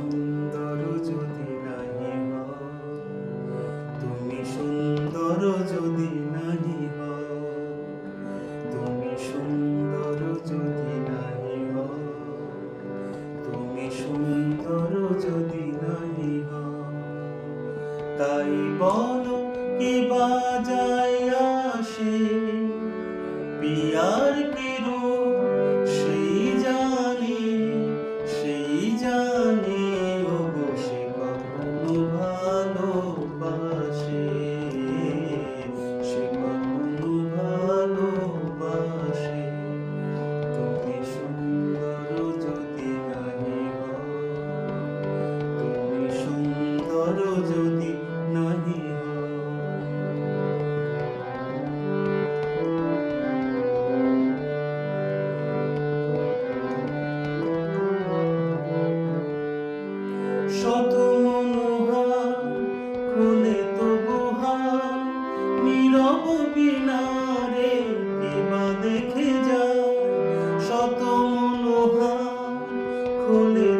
সুন্দর যদি নাহি হও, তুমি সুন্দর যদি নাহি হও, তুমি সুন্দর যদি নাহি হও, তুমি সুন্দর যদি নাহি হও, তাই বলো কি বাজায় আসে পিয়ার কি রূপ সেই জানে ওগো সে কখনো ভালোবাসে, সে কখনো ভালোবাসে। তুমি সুন্দর যদি নাহি হও, তুমি সুন্দর যদি নাহি হও। শত মনোহার খুলে তবু হার, নীরব কিনারে কিবা দেখে যায়। শত মনোহার খুলে